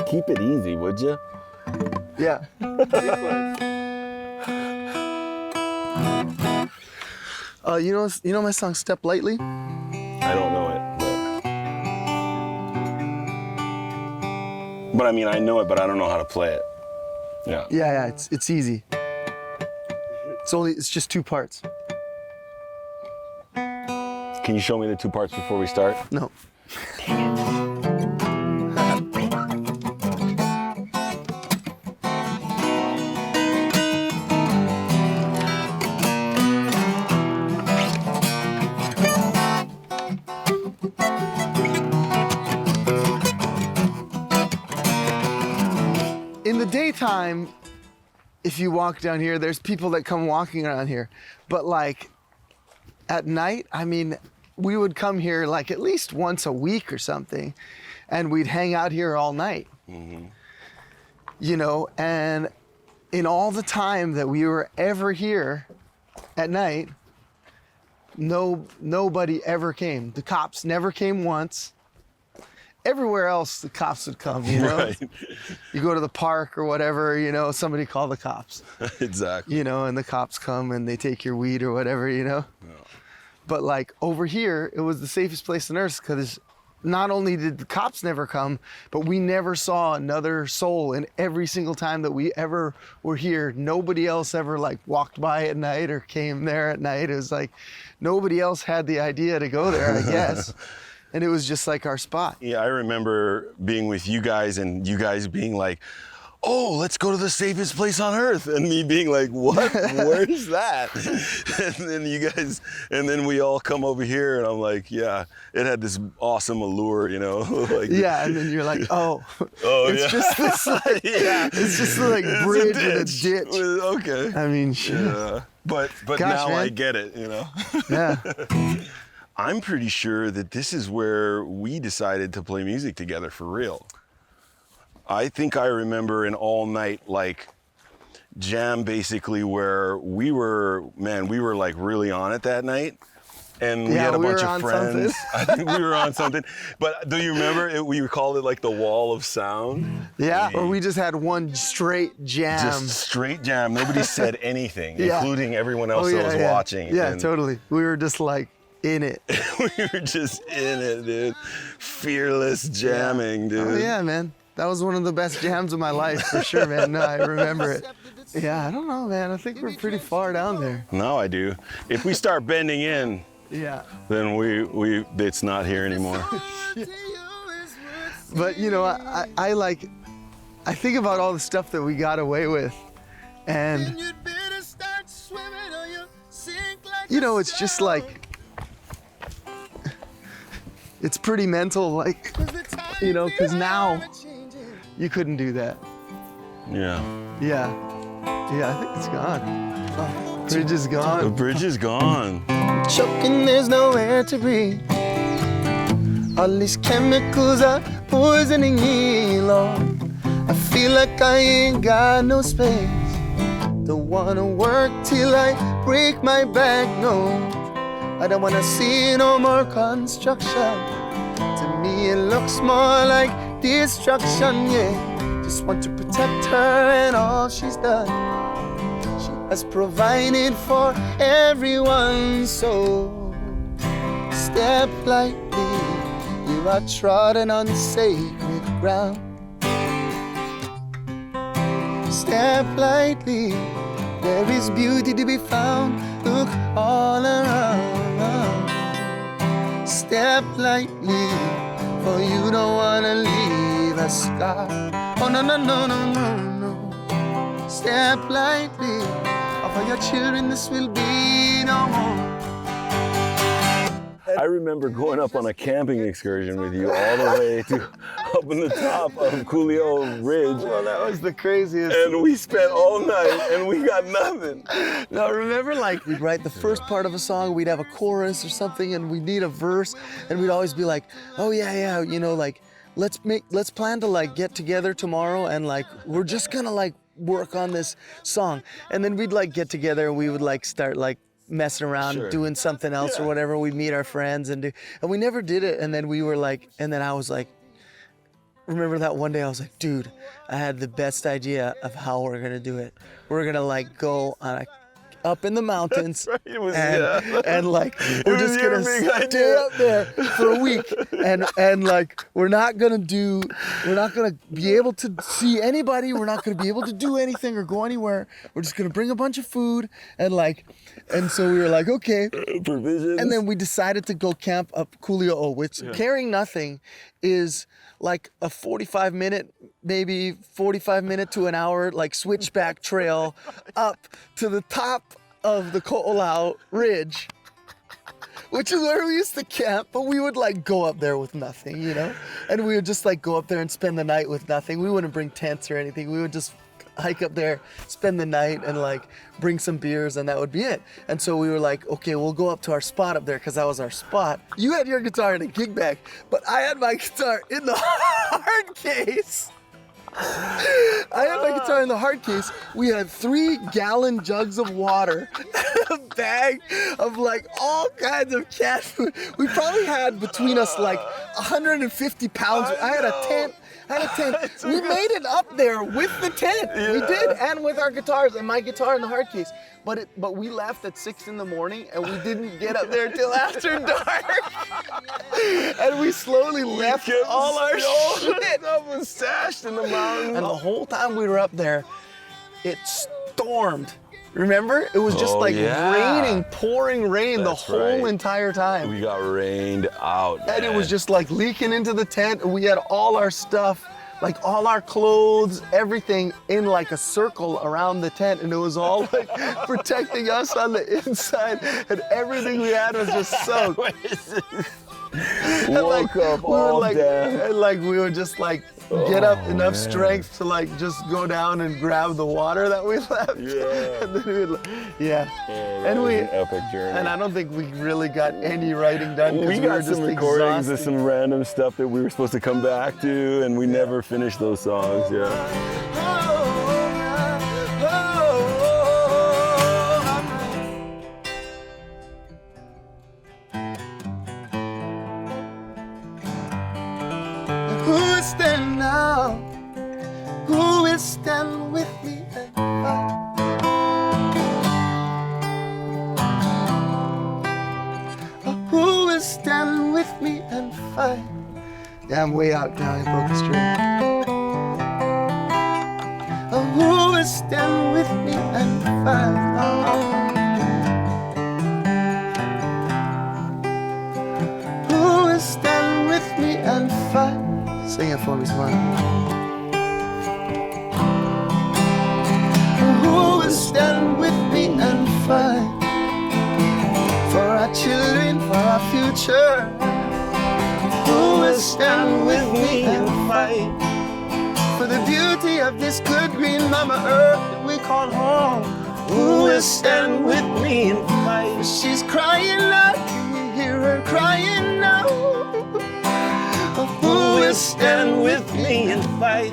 Keep it easy, would you? Yeah. You know my song "Step Lightly"? I don't know it, but I mean, I know it, but I don't know how to play it. Yeah. Yeah, it's easy. It's just 2 parts. Can you show me the 2 parts before we start? No. In the daytime, if you walk down here, there's people that come walking around here. But like at night, I mean, we would come here like at least once a week or something, and we'd hang out here all night. Mm-hmm. You know, and in all the time that we were ever here at night, nobody ever came. The cops never came once. Everywhere else, the cops would come, you know? Right. You go to the park or whatever, you know, somebody call the cops. Exactly. You know, and the cops come and they take your weed or whatever, you know? Yeah. But like over here, it was the safest place on earth because not only did the cops never come, but we never saw another soul. And every single time that we ever were here, nobody else ever like walked by at night or came there at night. It was like nobody else had the idea to go there, I guess. And it was just like our spot. Yeah, I remember being with you guys and you guys being like, oh, let's go to the safest place on earth. And me being like, what? Where's that? And then you guys, and then we all come over here and I'm like, yeah, it had this awesome allure, you know? Like, yeah, and then you're like, oh, it's yeah. just this like, Yeah. it's just like bridge with a ditch. Okay. I mean, shit. Yeah. But Gosh, now man. I get it, you know? Yeah. I'm pretty sure that this is where we decided to play music together for real. I think I remember an all-night like jam basically where we were like really on it that night. And we had a bunch of friends. I think we were on something. But do you remember we called it like the wall of sound? Yeah, or we just had one straight jam. Just straight jam. Nobody said anything, Yeah. including everyone else that was watching. Yeah, And totally. We were just like in it. we were just in it, dude. Fearless jamming, dude. Oh yeah, man. That was one of the best jams of my life, for sure, man. No, I remember it. Yeah, I don't know, man. I think we're pretty far down there. No, I do. If we start bending in, Yeah. then it's not here anymore. But you know, I think about all the stuff that we got away with, and you know, it's just like, it's pretty mental, like, you know, because now you couldn't do that. Yeah. Yeah, I think it's gone. Oh, bridge is gone. The bridge is gone. Choking, there's nowhere to breathe. All these chemicals are poisoning me, Lord. I feel like I ain't got no space. Don't wanna work till I break my back, no. I don't wanna see no more construction. To me it looks more like destruction, yeah. Just want to protect her and all she's done. She has provided for everyone, so step lightly. You are trodden on sacred ground. Step lightly, there is beauty to be found. Look all around. Step lightly, for you don't wanna leave a scar. Oh no, no, no, no, no, no. Step lightly, or for your children this will be no more. I remember going up on a camping excursion with you all the way to up in the top of Coolio Ridge. Well, that was the craziest. And we spent all night and we got nothing. Now remember, like, we'd write the first part of a song, we'd have a chorus or something, and we'd need a verse, and we'd always be like, oh yeah, you know, like, let's plan to like get together tomorrow and like we're just gonna like work on this song. And then we'd like get together and we would like start like messing around, Sure. doing something else or whatever. We'd meet our friends and we never did it. And then we were like, and then I was like, remember that one day I was like, dude, I had the best idea of how we're gonna do it. We're gonna like go on up in the mountains It was, and like we're was just your gonna big stay idea. up there for a week and like we're not gonna be able to see anybody, we're not gonna be able to do anything or go anywhere. We're just gonna bring a bunch of food and so we were like, okay. Provisions. And then we decided to go camp up Coolio, which carrying nothing is like a 45 minute to an hour, like switchback trail up to the top of the Ko'olau Ridge, which is where we used to camp, but we would like go up there with nothing, you know? And we would just like go up there and spend the night with nothing. We wouldn't bring tents or anything. We would just hike up there, spend the night, and like bring some beers, and that would be it. And so we were like, okay, we'll go up to our spot up there because that was our spot. You had your guitar in a gig bag, but I had my guitar in the hard case. I had my guitar in the hard case. We had 3-gallon jugs of water and a bag of like all kinds of cat food. We probably had between us like 150 pounds. I had a tent. We made it up there with the tent. We did, and with our guitars and my guitar in the hard case. But we left at 6 in the morning and we didn't get up there till after dark. And we slowly left all our shit. Stuff was stashed in the mountains. And the whole time we were up there, it stormed. Remember? It was just raining, pouring rain the whole entire time. We got rained out, man. And it was just like leaking into the tent, and we had all our stuff, like all our clothes, everything in like a circle around the tent, and it was all like protecting us on the inside, and everything we had was just soaked. Woke up all down. And like we would just like get up enough strength to like just go down and grab the water that we left. Yeah. And then we would, And we, an epic journey. and I don't think we really got any writing done because We we were got just some recordings of exhausted. some random stuff that we were supposed to come back to, and we never finished those songs. Yeah. Who is stand now? Who will stand with me and fight? Who will stand with me and fight? Yeah, I'm way out now. I broke the string. Who will stand with me and fight? Who will stand with me and fight? Sing it for me, Savannah. Who will stand with me and fight for our children, for our future? Who will stand with me and fight for the beauty of this good green mama earth that we call home? Who will stand with me and fight? She's crying out, can you hear her crying now? Who will stand with me and fight?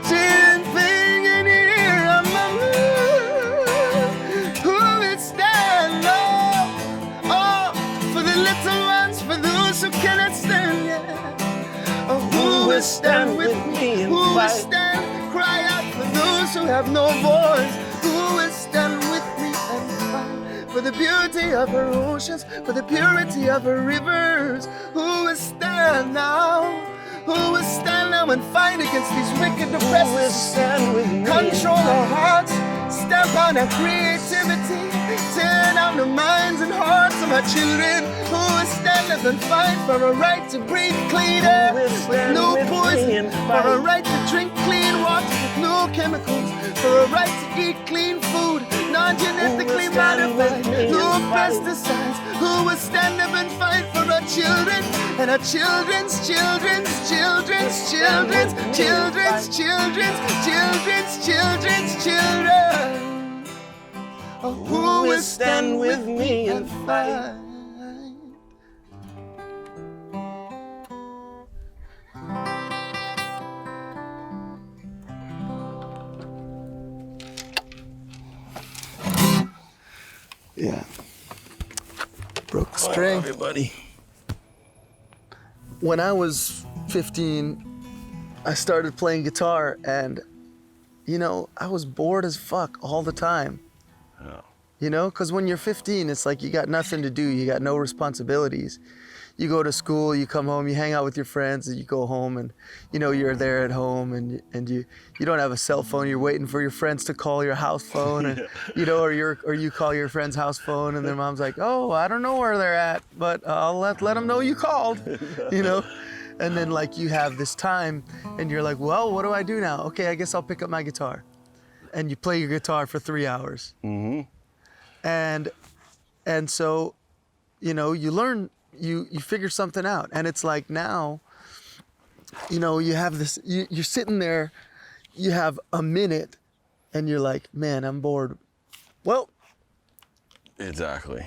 Till in here, mama. Who will stand for the little ones, for those who cannot stand yet? Who will stand with me and who will stand, cry out for those who have no voice? Who will stand with me and fight for the beauty of her oceans, for the purity of her rivers? Who will stand now? Who will stand now and fight against these wicked oppressors? Who will stand with me? Control our hearts, step on our creativity, turn out the minds and hearts of our children. Who will stand up and fight for a right to breathe clean air with no poison, for a right to drink clean water with no chemicals, for a right to eat clean food, non-genetically modified, no pesticides? Who will stand up and fight for our children and our children's children's children's children's children's children's children's children's children? Who will stand with me and fight? Yeah. Broke the string. Everybody. When I was 15, I started playing guitar, and you know, I was bored as fuck all the time. Yeah. You know, because when you're 15, it's like you got nothing to do. You got no responsibilities. You go to school, you come home, you hang out with your friends, and you go home, and you know you're there at home, and you don't have a cell phone. You're waiting for your friends to call your house phone, and you know, or you call your friend's house phone, and their mom's like, oh, I don't know where they're at, but I'll let them know you called, you know. And then like you have this time, and you're like, well, what do I do now? Okay, I guess I'll pick up my guitar, and you play your guitar for 3 hours, and so, you know, you learn. You figure something out, and it's like now, you know, you have this, you're sitting there, you have a minute, and you're like, man, I'm bored. Well, Exactly.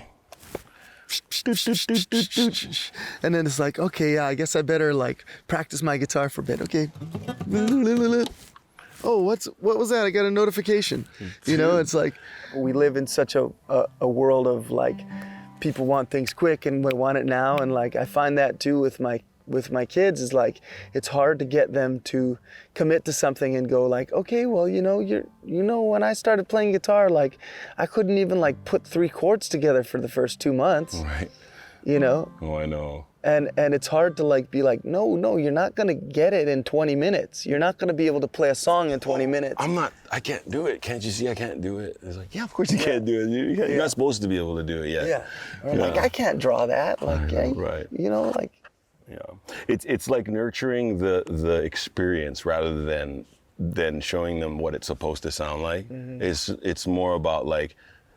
and then it's like, okay, yeah, I guess I better like practice my guitar for a bit. Okay. Oh, what was that? I got a notification. You know, it's like we live in such a world of like, people want things quick and we want it now, and like I find that too with my kids, is like it's hard to get them to commit to something and go like, okay, well, you know when I started playing guitar, like I couldn't even like put 3 chords together for the first 2 months. Right. You know? Oh, I know. And it's hard to like be like, no, you're not gonna get it in 20 minutes. You're not gonna be able to play a song in 20 minutes. I can't do it. Can't you see I can't do it? It's like, yeah, of course you can't do it. You're not supposed to be able to do it yet. Yeah. Or like, I can't draw that. Like, right. You know, like. Yeah. It's like nurturing the experience rather than showing them what it's supposed to sound like. It's more about like,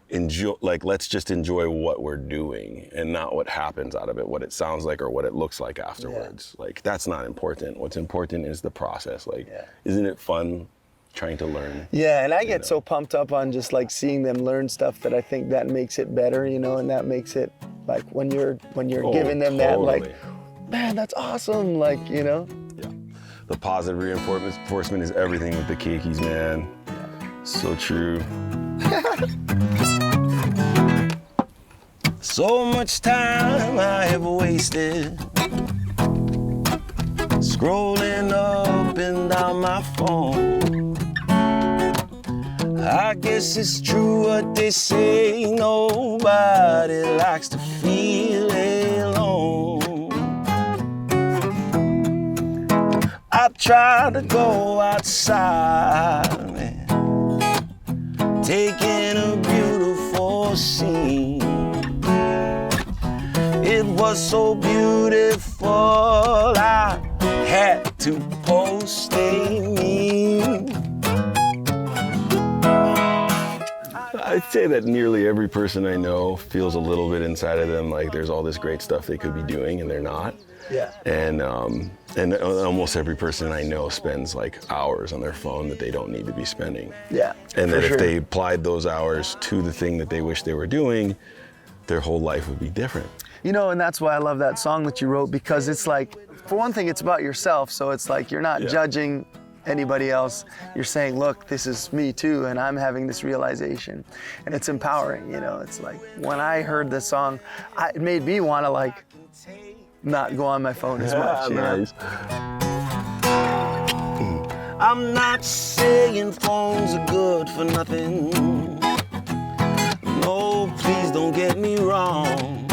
enjoy, like let's just enjoy what we're doing and not what happens out of it, what it sounds like or what it looks like afterwards. Like that's not important. What's important is the process. Like, isn't it fun trying to learn? Yeah, and I get so pumped up on just like seeing them learn stuff that I think that makes it better, you know, and that makes it like when you're giving them that like, man, that's awesome, like, you know. Yeah. The positive reinforcement is everything with the Keikis, man. So true. So much time I have wasted scrolling up and down my phone. I guess it's true what they say, nobody likes to feel alone. I try to go outside, man, taking a beautiful scene. It was so beautiful, I had to post a meme. I'd say that nearly every person I know feels a little bit inside of them like there's all this great stuff they could be doing and they're not. Yeah. And almost every person I know spends like hours on their phone that they don't need to be spending. Yeah. And that if they applied those hours to the thing that they wish they were doing, their whole life would be different. You know, and that's why I love that song that you wrote, because it's like, for one thing, it's about yourself. So it's like you're not judging anybody else. You're saying, look, this is me too, and I'm having this realization. And it's empowering, you know. It's like, when I heard this song, it made me want to like not go on my phone as much. Nice. I'm not saying phones are good for nothing. No, please don't get me wrong.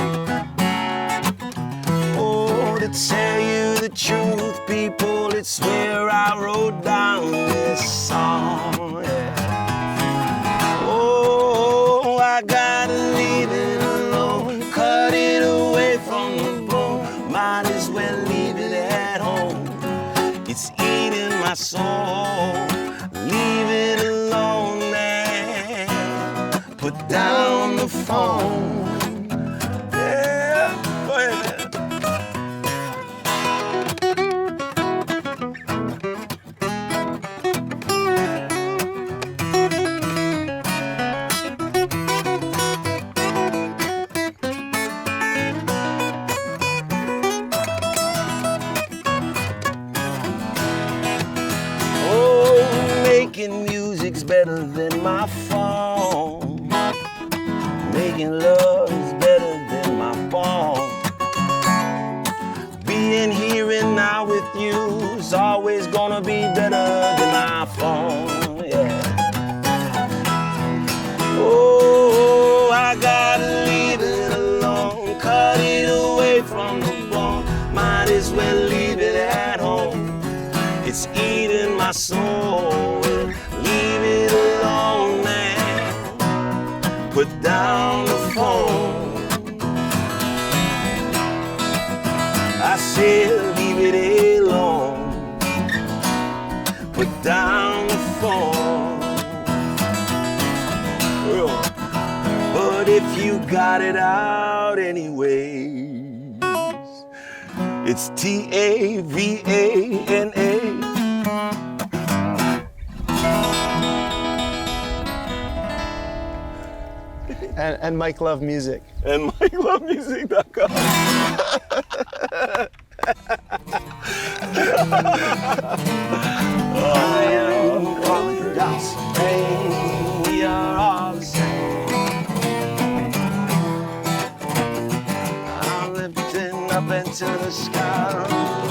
Oh, to tell you the truth, people, it's where I wrote down this song. Yeah. Oh, I gotta leave it alone, cut it away from the bone. Might as well leave it at home. It's eating my soul. Leave it alone now. Put down the phone. Yeah, go ahead, man. Making music's better than my phone. Making love is better than my phone. Being here and now with you's it's always gonna be better than my phone, yeah. Oh, I gotta leave it alone, cut it away from the bone. Might as well leave it at home. It's eating my soul. Leave it alone now. Put down the phone. I said leave it alone. Put down the phone. But if you got it out anyways, it's Tavana. And Mike Love Music. And MikeLoveMusic.com. I am on God's pain. We are all the same. I'm lifting up into the sky.